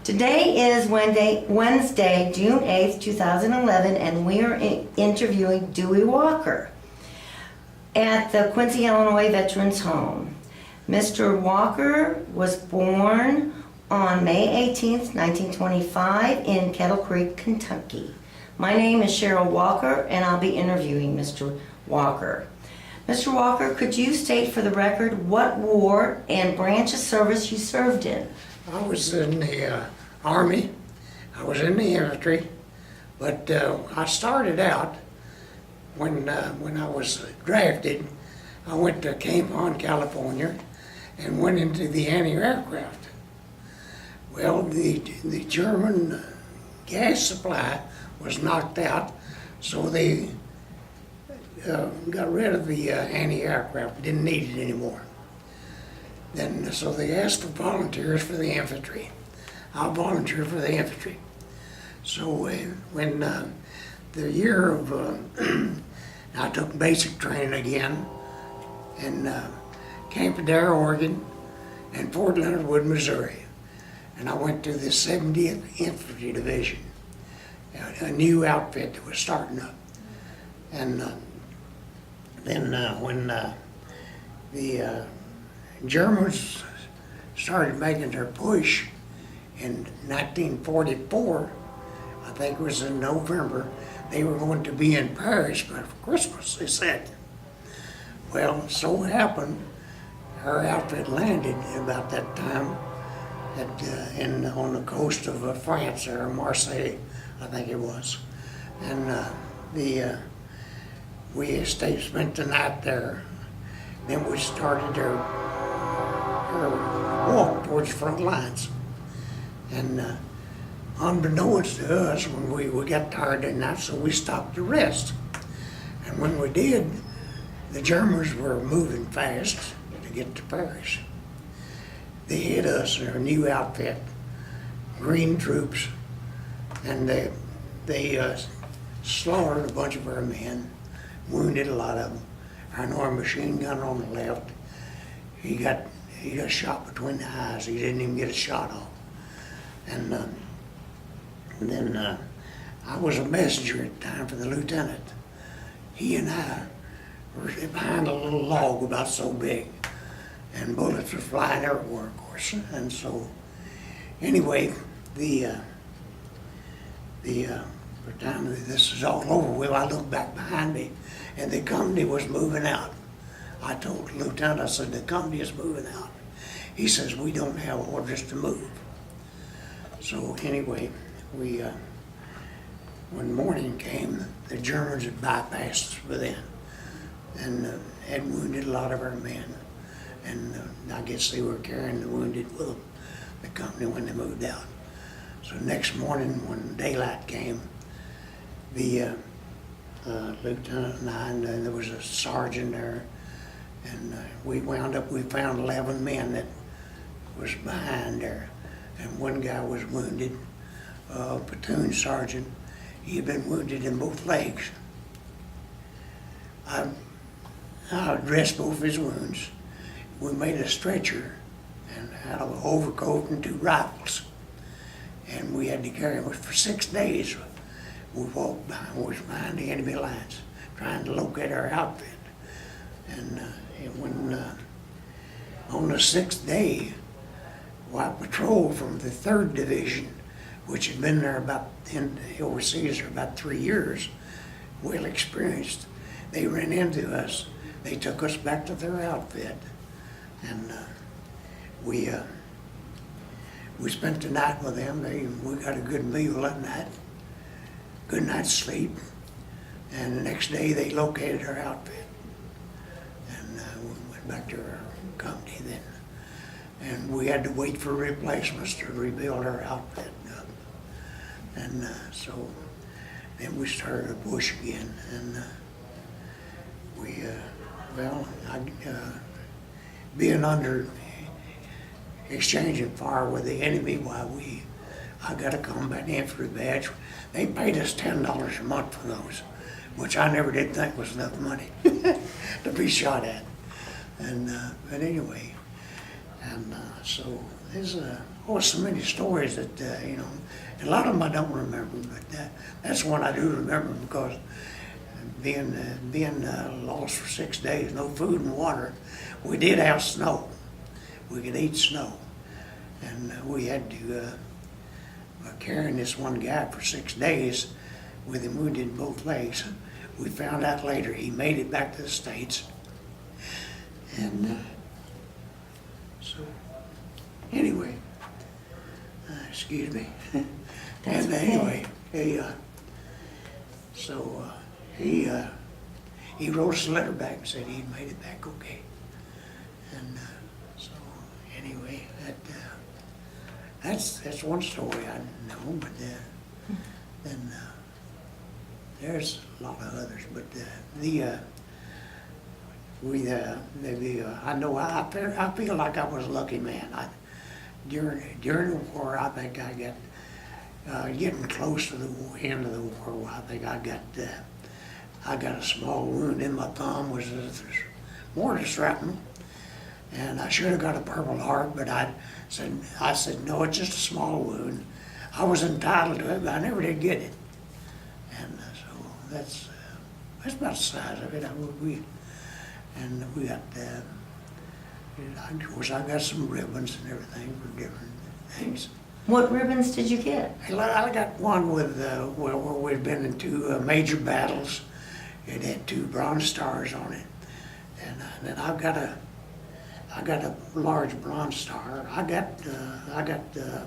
Today is Wednesday, June 8th, 2011, and we are interviewing Dewie Walker at the Quincy, Illinois Veterans Home. Mr. Walker was born on May 18th, 1925 in Kettle Creek, Kentucky. My name is Cheryl Walker, and I'll be interviewing Mr. Walker. Mr. Walker, could you state for the record what war and branch of service you served in? I was in the Army. I was in the infantry, but I started out when I was drafted. I went to Cape Horn, California, and went into the anti-aircraft. Well, the German gas supply was knocked out, so they got rid of the anti-aircraft. Didn't need it anymore. Then, so they asked for volunteers for the infantry. I volunteered for the infantry. So when the year of, I took basic training again in Camp Adair, Oregon, and Fort Leonard Wood, Missouri. And I went to the 70th Infantry Division, a new outfit that was starting up. And then when the Germans started making their push in 1944, I think it was in November, they were going to be in Paris for Christmas, they said. Well, so it happened, our outfit landed about that time on the coast of France, or Marseille, I think it was. And we spent the night there. Then we started our walk towards the front lines. And unbeknownst to us, when we got tired that night, so we stopped to rest. And when we did, the Germans were moving fast to get to Paris. They hit us in our new outfit, green troops, and they slaughtered a bunch of our men, wounded a lot of them. Our machine gunner on the left, he got shot between the eyes. He didn't even get a shot off. And then I was a messenger at the time for the lieutenant. He and I were behind a little log about so big, and bullets were flying everywhere, of course. And so, anyway, the time this is all over with, I looked back behind me, and the company was moving out. I told the lieutenant, I said, the company is moving out. He says, we don't have orders to move. So anyway, when morning came, the Germans had bypassed us within, and had wounded a lot of our men. And I guess they were carrying the wounded with them, the company, when they moved out. So next morning, when daylight came, the lieutenant and I, and there was a sergeant there, and we found 11 men that was behind there, and one guy was wounded, platoon sergeant. He had been wounded in both legs. I dressed both his wounds. We made a stretcher and out of an overcoat and 2 rifles, and we had to carry him for 6 days. We was behind the enemy lines, trying to locate our outfit. And when on the 6th day, white patrol from the 3rd Division, which had been there overseas for about 3 years, well experienced, they ran into us. They took us back to their outfit, and we spent the night with them. We got a good meal that night, good night's sleep, and the next day they located our outfit, and we went back to our company then. And we had to wait for replacements to rebuild our outfit. And so then we started a push again, and being under exchanging fire with the enemy while I got a combat infantry badge. They paid us $10 a month for those, which I never did think was enough money to be shot at. And but anyway, and so there's oh, so many stories that, you know, a lot of them I don't remember, but that's one I do remember because being lost for 6 days, no food and water, we did have snow. We could eat snow. And we had to, carrying this one guy for 6 days with him wounded in both legs. We found out later he made it back to the States. And so, anyway, excuse me. That's And okay. anyway, he wrote us a letter back and said he'd made it back okay. And so anyway, that's one story I know, but then there's a lot of others. But I know I feel like I was a lucky man. During the war, I think I got getting close to the end of the war. I think I got a small wound in my thumb, was mortar shrapnel, and I should have got a Purple Heart, but I said no, it's just a small wound. I was entitled to it, but I never did get it, and so that's about the size of it. We got. Of course, I got some ribbons and everything for different things. What ribbons did you get? I got one with where we'd been in 2 major battles. It had 2 bronze stars on it, and then I got a large bronze star. I got the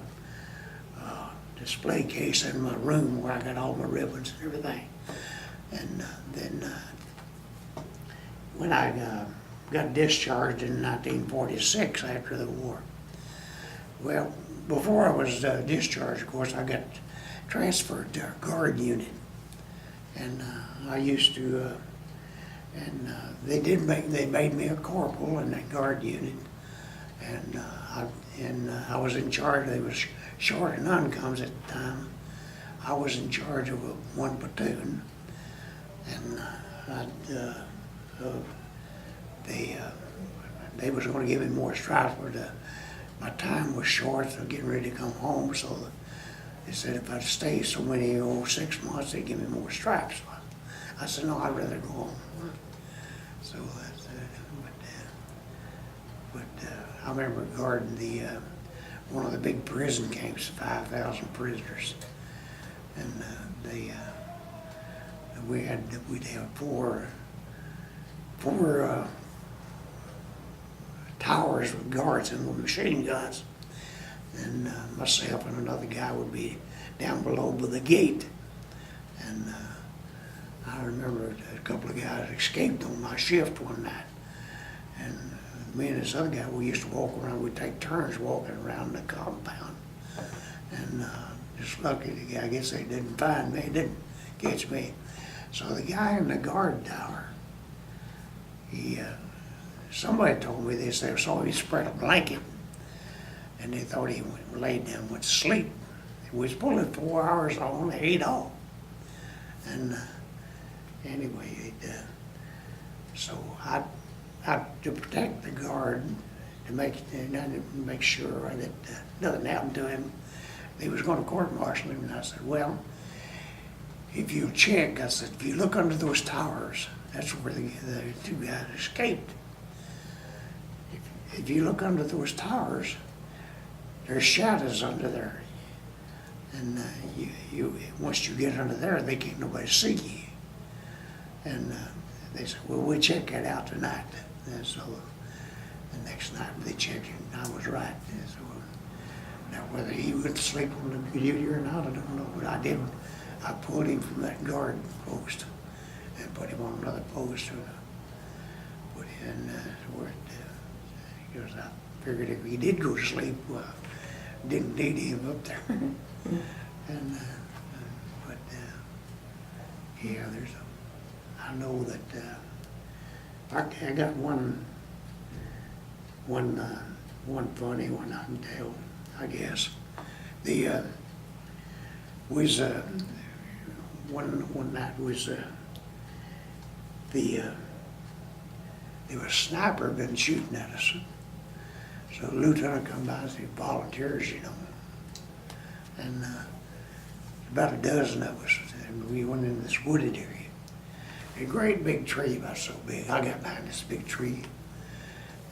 display case in my room where I got all my ribbons and everything. And then when I got discharged in 1946 after the war. Well, before I was discharged, of course, I got transferred to a guard unit. And I used to, they made me a corporal in that guard unit. And I was in charge, they was short of non-coms at the time. I was in charge of one platoon. And they was going to give me more stripes, but my time was short, so getting ready to come home. So they said if I'd stay so many 6 months, they'd give me more stripes. So I said no, I'd rather go home. So that's but I remember guarding one of the big prison camps, 5,000 prisoners, and we'd have four towers with guards and with machine guns. And myself and another guy would be down below by the gate. And I remember a couple of guys escaped on my shift one night. And me and this other guy, we used to walk around, we'd take turns walking around the compound. And just lucky the guy, I guess they didn't find me, didn't catch me. So the guy in the guard tower, somebody told me this, they saw him spread a blanket and they thought he laid down and went to sleep. He was pulling 4 hours on, 8 off. And anyway, so I to protect the guard, to make sure that nothing happened to him, they was going to court-martial him, and I said, well, if you check, I said, if you look under those towers, that's where the 2 guys escaped. If you look under those towers, there's shadows under there. And once you get under there, they can't nobody see you. And they said, well, we'll check that out tonight. And so the next night they checked it, and I was right. And so, now whether he went to sleep on the duty or not, I don't know. But I pulled him from that guard post and put him on another post. And put him because I figured if he did go to sleep, well, didn't need him up there. And yeah, I know that I got one funny one I can tell, I guess. One night was there was a sniper been shooting at us. So the lieutenant come by and said, volunteers, you know. And about a dozen of us, and we went in this wooded area. A great big tree, about so big. I got behind this big tree.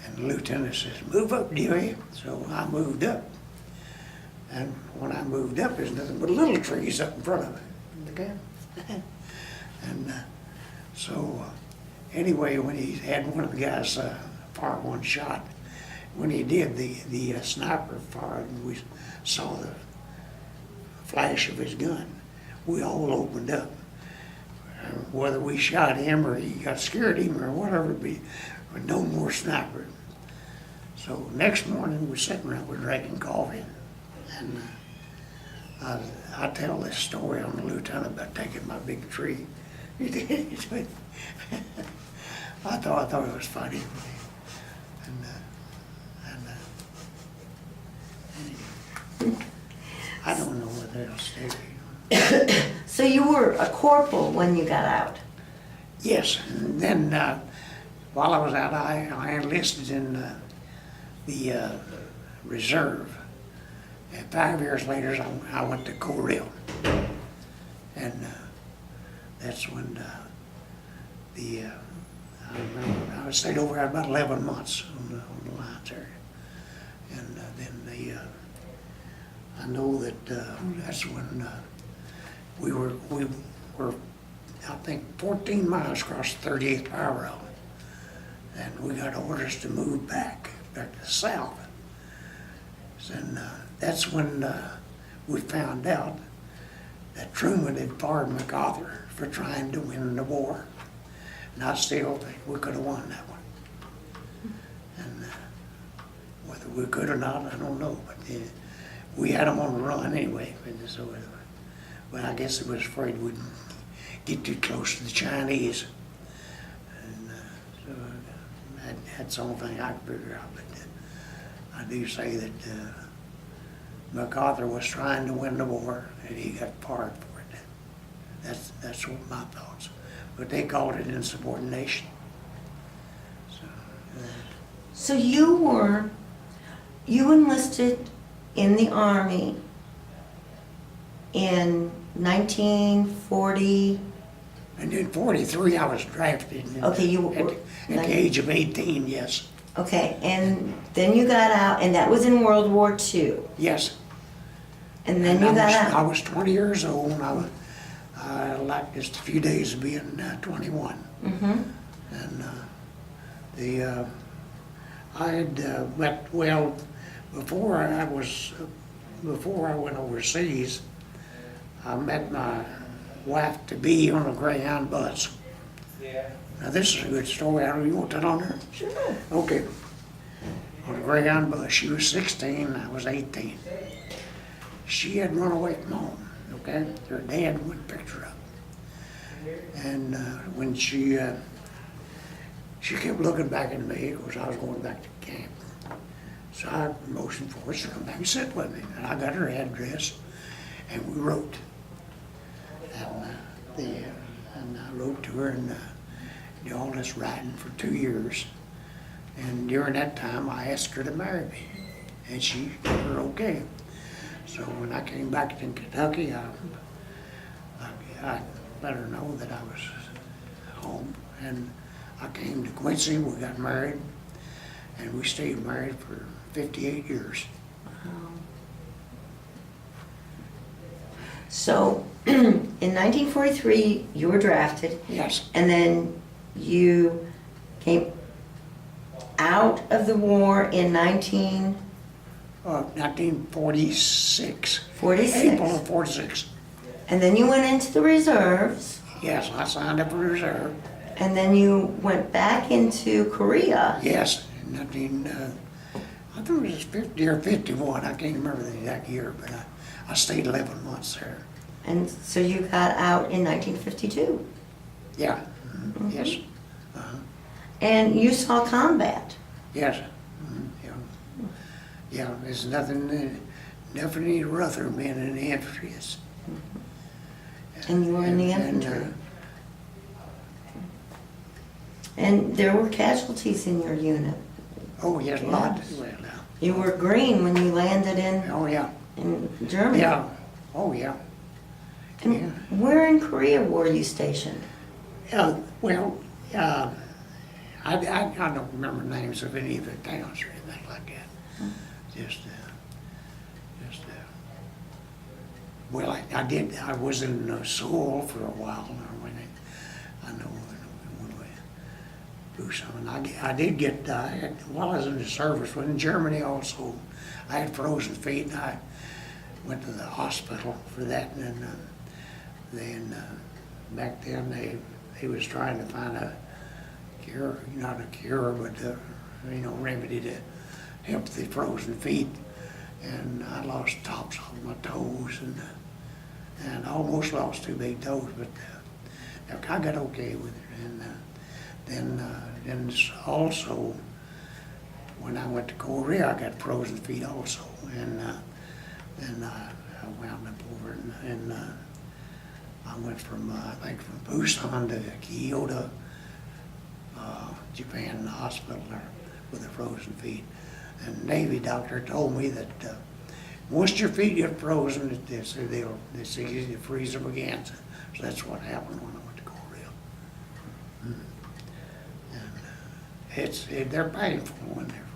And the lieutenant says, move up, Dewie. So I moved up. And when I moved up, there's nothing but little trees up in front of it. Okay? And so anyway, when he had one of the guys fire one shot, when he did, the sniper fired and we saw the flash of his gun, we all opened up. Whether we shot him or he got scared of him or whatever, be no more sniper. So next morning we're sitting around, we're drinking coffee, and I tell this story on the lieutenant about taking my big tree. He did. I thought it was funny. I don't know what else to do. So you were a corporal when you got out? Yes, and then while I was out, I enlisted in the reserve. And 5 years later, I went to Corporal. And that's when I remember I stayed over there about 11 months on the lines there. And then I know that that's when we were, I think, 14 miles across the 38th Power Road. And we got orders to move back to the south. And that's when we found out that Truman had fired MacArthur for trying to win the war. And I still think we could have won that one. And whether we could or not, I don't know. But we had them on the run anyway. So, well, I guess it was afraid we'd get too close to the Chinese. And so that's the only thing I could figure out. But I do say that MacArthur was trying to win the war, and he got fired for it. That's what my thoughts. But they called it insubordination. So you enlisted in the Army in 1940. And in 43, I was drafted. Okay, you were at the age of 18, yes. Okay, and then you got out, and that was in World War II. Yes. And then you got out. I was 20 years old, and I like just a few days of being 21. Mm-hmm. And I had met, well, before I went overseas, I met my wife-to-be on a Greyhound bus. Now this is a good story. I don't you want that on there? Sure. Okay. On a Greyhound bus. She was 16, I was 18. She had run away from home, okay? Her dad would pick her up. And when she kept looking back at me, because I was going back to camp. So I motioned for her to come back and sit with me. And I got her address, and we wrote. And I wrote to her and did all this writing for 2 years. And during that time, I asked her to marry me, and she told her okay. So when I came back to Kentucky, I let her know that I was home, and I came to Quincy. We got married, and we stayed married for 58 years. So, in 1943, you were drafted. Yes. And then you came out of the war in 1946. 46. April of 46. And then you went into the reserves. Yes, I signed up for reserve. And then you went back into Korea. Yes, in I think it was 50 or 51. I can't remember the exact year, but I stayed 11 months there. And so you got out in 1952. Yeah, yes. And you saw combat. Yes. Yeah, there's nothing rougher than being in the infantry. And you were in the infantry. And there were casualties in your unit. Oh, yes, a lot. Yes. Well, You were green when you landed Oh, yeah, in Germany. yeah, oh, yeah. And Yeah. where in Korea were you stationed? Well, I don't remember names of any of the towns or anything like that. Well, I was in Seoul for a while, or when I know when we do something. I did get, while I was in the service, in Germany also, I had frozen feet, and I went to the hospital for that, and then back then they was trying to find a cure, not a cure, but remedy to help the frozen feet. And I lost tops of my toes, and I almost lost 2 big toes, but I got okay with it. And then also, when I went to Korea, I got frozen feet also, and then I wound up over and I went from I think from Busan to Kyoto, Japan, in the hospital there with the frozen feet. And the Navy doctor told me that once your feet get frozen, they say you freeze them again. So that's what happened when I went to Korea. And they're painful when they're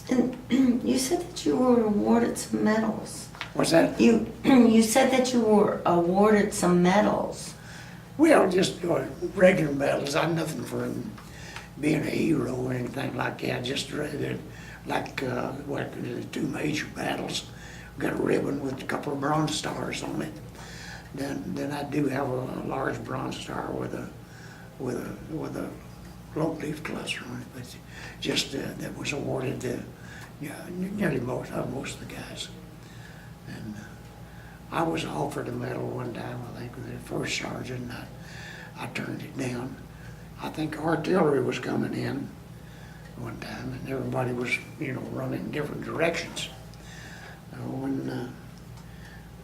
frozen. And you said that you were awarded some medals. What's that? You said that you were awarded some medals. Well, just regular medals. I'm nothing for being a hero or anything like that. Just like the 2 major battles. Got a ribbon with a couple of bronze stars on it. Then I do have a large bronze star with a cloak leaf cluster on it. But just that was awarded to nearly most of the guys. And I was offered a medal one time, I think, with the first sergeant, and I turned it down. I think artillery was coming in one time, and everybody was, running in different directions. When it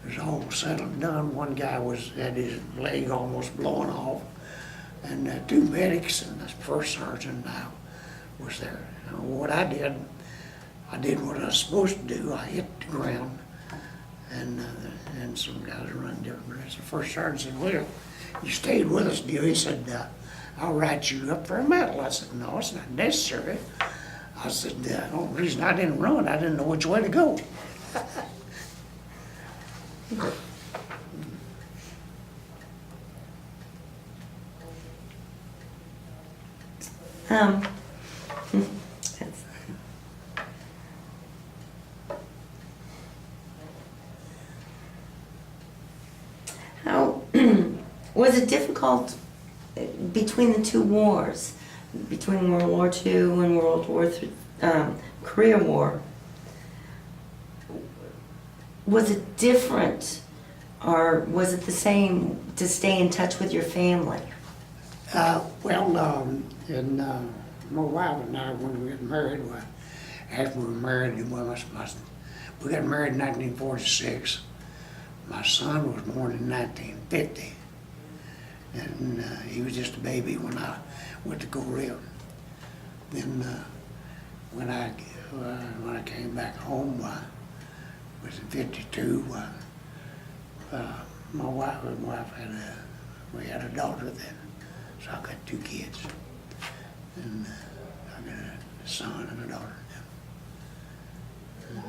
was all said and done, one guy had his leg almost blown off, and 2 medics and the first sergeant and I was there. What I did what I was supposed to do. I hit the ground, and some guys running different directions. The first sergeant said, "Well, you stayed with us, Dewie." He said, "I'll write you up for a medal." I said, "No, it's not necessary." I said, "The only reason I didn't run, I didn't know which way to go." That's, how was it difficult between the 2 wars, between World War II and World War III, Korea War? Was it different, or was it the same to stay in touch with your family? And my wife and I, when we got married, after we were married, we got married in 1946. My son was born in 1950, and he was just a baby when I went to Korea. Then when I came back home, was in '52. My wife we had a daughter then, so I got 2 kids, and I got a son and a daughter now.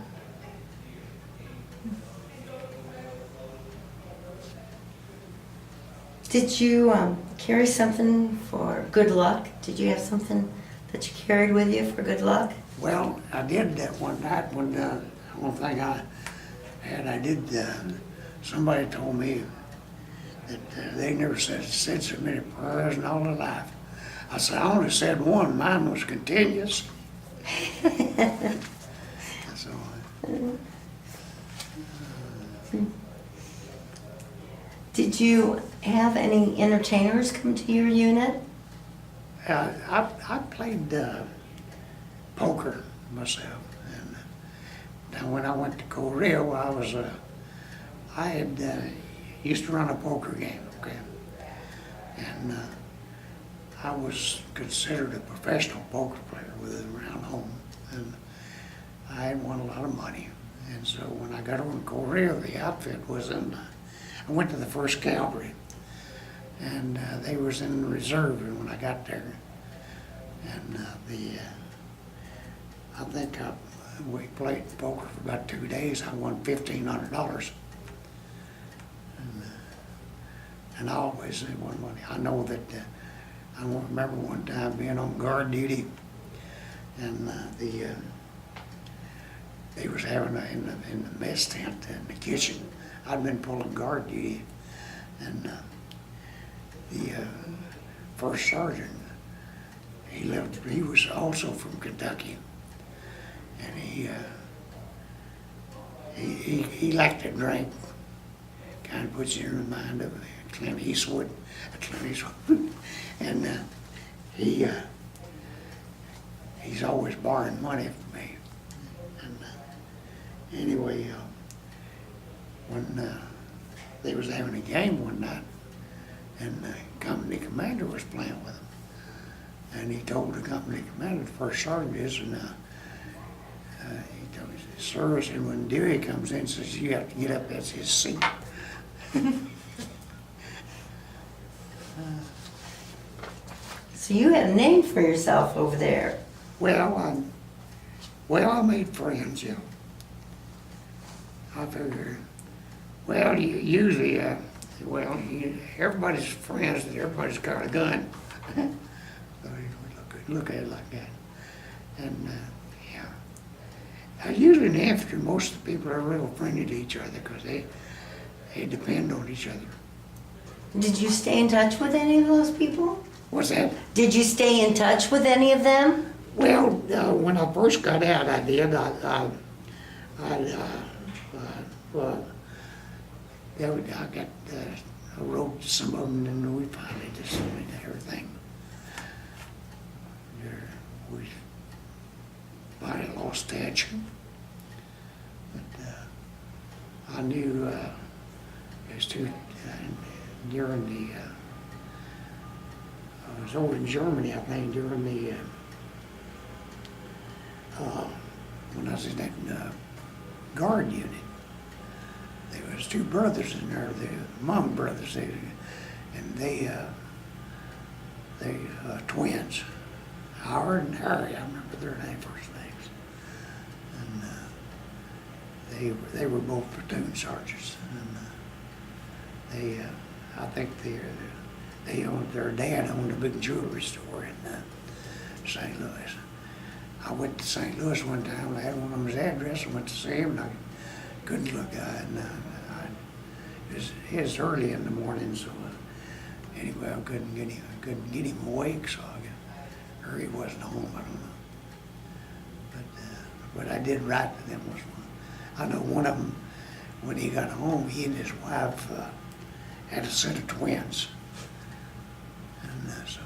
Did you carry something for good luck? Did you have something that you carried with you for good luck? Well, I did that one night when one thing I did. Somebody told me that they never said so many prayers in all their life. I said, I only said one. Mine was continuous. So, Did you have any entertainers come to your unit? I played poker myself, and now when I went to Korea, I had used to run a poker game, okay, and I was considered a professional poker player around home, and I had won a lot of money. And so when I got on Corporal, the outfit was in, I went to the 1st Cavalry, and they was in the reserve when I got there. And I think we played poker for about 2 days. I won $1,500. And I always won money. I know that, I remember one time being on guard duty, and they was having in the mess tent in the kitchen. I'd been pulling guard duty, and the first sergeant, he was also from Kentucky, and he liked to drink. Kind of puts you in the mind of Clint Eastwood, and he's always borrowing money from me. And anyway, when they was having a game one night, and the company commander was playing with him, and he told the company commander, the first sergeant is, and he told me, sir, and when Dewie comes in, says you have to get up, that's his seat. So you had a name for yourself over there. Well, I made friends, yeah. I figure, well, usually, everybody's friends, and everybody's got a gun. So you look at it like that. And, yeah. Usually in the infantry, most of the people are real friendly to each other because they depend on each other. Did you stay in touch with any of those people? What's that? Did you stay in touch with any of them? Well, when I first got out, I did. I wrote to some of them, and we finally just did everything. We finally lost touch. But I knew there's two during the. I was over in Germany, I think, during the when I was in that guard unit. There was 2 brothers in there, the Mum brothers, and they twins, Howard and Harry. I remember their first names, and they were both platoon sergeants, and I think their dad owned a big jewelry store in St. Louis. I went to St. Louis one time, I had one of his address, I went to see him, and I couldn't look at it, and it was early in the morning, so anyway, I couldn't get him awake, so I heard he wasn't home, I don't know. But I did write to them once. I know one of them, when he got home, he and his wife had a set of twins. And so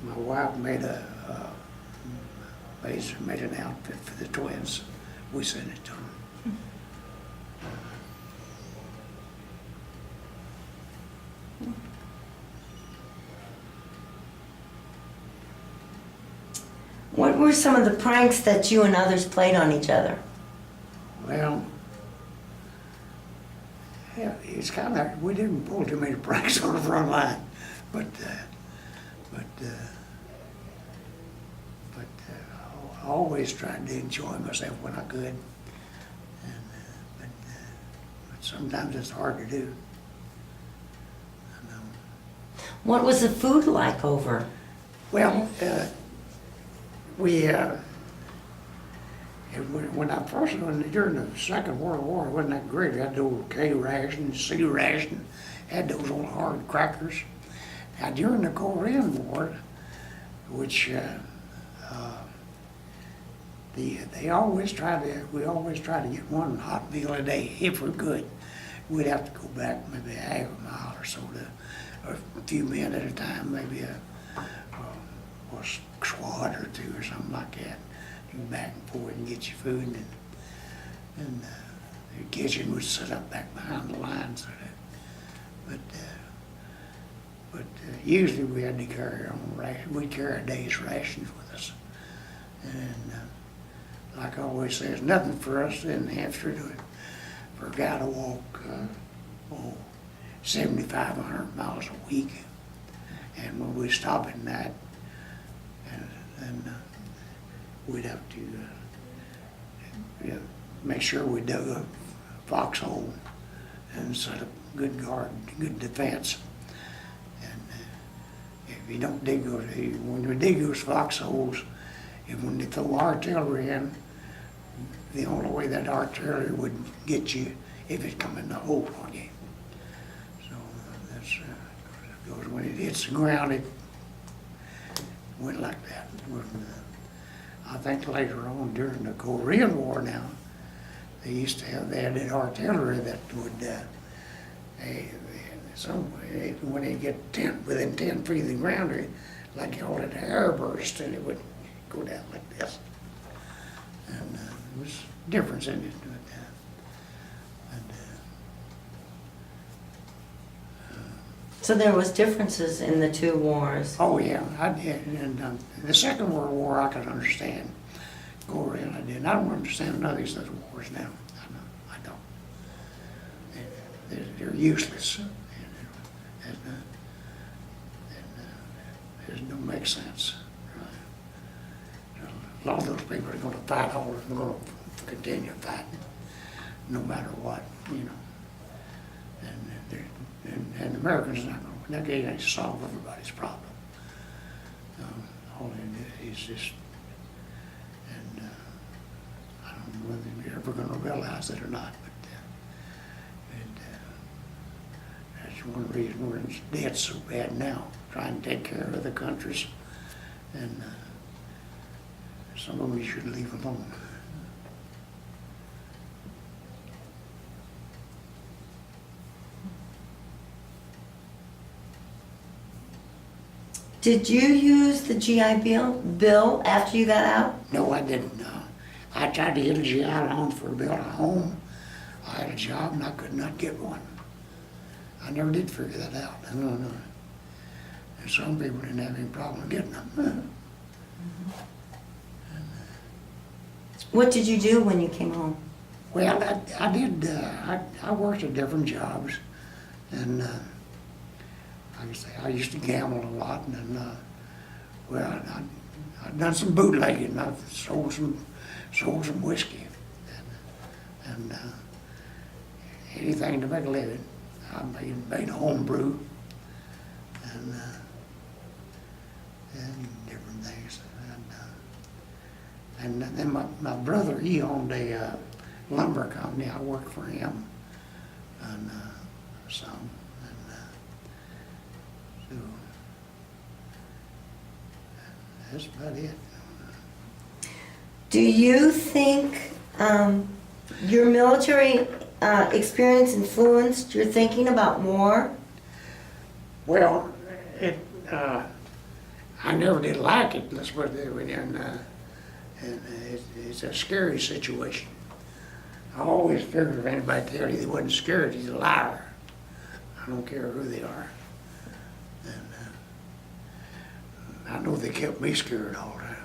my wife made made an outfit for the twins. We sent it to them. What were some of the pranks that you and others played on each other? Well, yeah, it's kind of, we didn't pull too many pranks on the front line, but I always tried to enjoy myself when I could, but sometimes it's hard to do. What was the food like over? Well, when I first went during the Second World War, it wasn't that great. We had the old K ration, C ration, had those old hard crackers. Now during the Korean War, which we always tried to get one hot meal a day if we could. We'd have to go back maybe a half a mile or so or a few men at a time, maybe a squad or 2 or something like that. You go back and forth and get your food, and the kitchen was set up back behind the lines. But But usually we had to carry our own ration. We carry a day's rations with us. And like I always say, it's nothing for us in Hampshire for a guy to walk 75, 100 miles a week. And when we stop at night, then we'd have to make sure we dug a foxhole and set up good guard, good defense. And if you don't dig those, when you dig those foxholes, when they throw artillery in, the only way that artillery would get you if it come in the hole on you. So that's because when it hits the ground, it went like that. I think later on during the Korean War now, they had that artillery that would, when they get within 10 feet of the ground, like you call it an airburst, and it would go down like this. And there was a difference in it. So there was differences in the two wars. Oh yeah, I did. And the Second World War I could understand. Korean I didn't. I don't understand none of these other wars now. I don't. They're useless. And they don't make sense. A lot of those people are going to fight all of them, going to continue fighting, no matter what, you know. And Americans are not going to, they ain't solve everybody's problem. All they do is just, and I don't know whether you're ever going to realize it or not, but that's one reason we're in debt so bad now, trying to take care of other countries. And some of them you should leave alone. Did you use the GI Bill after you got out? No, I didn't. I tried to get a GI loan for building a home. I had a job and I could not get one. I never did figure that out. No. And some people didn't have any problem getting them. What did you do when you came home? Well, I did. I worked at different jobs, and like I say, I used to gamble a lot, and then, I'd done some bootlegging. I sold some whiskey, and anything to make a living. I made home brew, and different things. And then my brother, he owned a lumber company. I worked for him, and some, and so that's about it. Do you think your military experience influenced your thinking about war? Well, I never did like it. Let's put it that way. And it's a scary situation. I always figured if anybody tells you they wasn't scared, he's a liar. I don't care who they are. And I know they kept me scared all the time.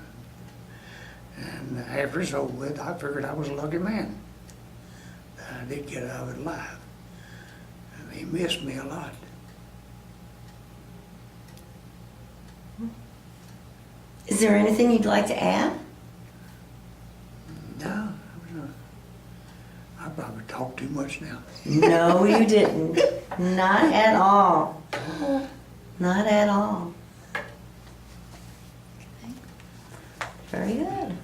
And after it's over with, I figured I was a lucky man. That I did get out of it alive. And he missed me a lot. Is there anything you'd like to add? No, I probably talk too much now. No, you didn't. Not at all. Not at all. Very good.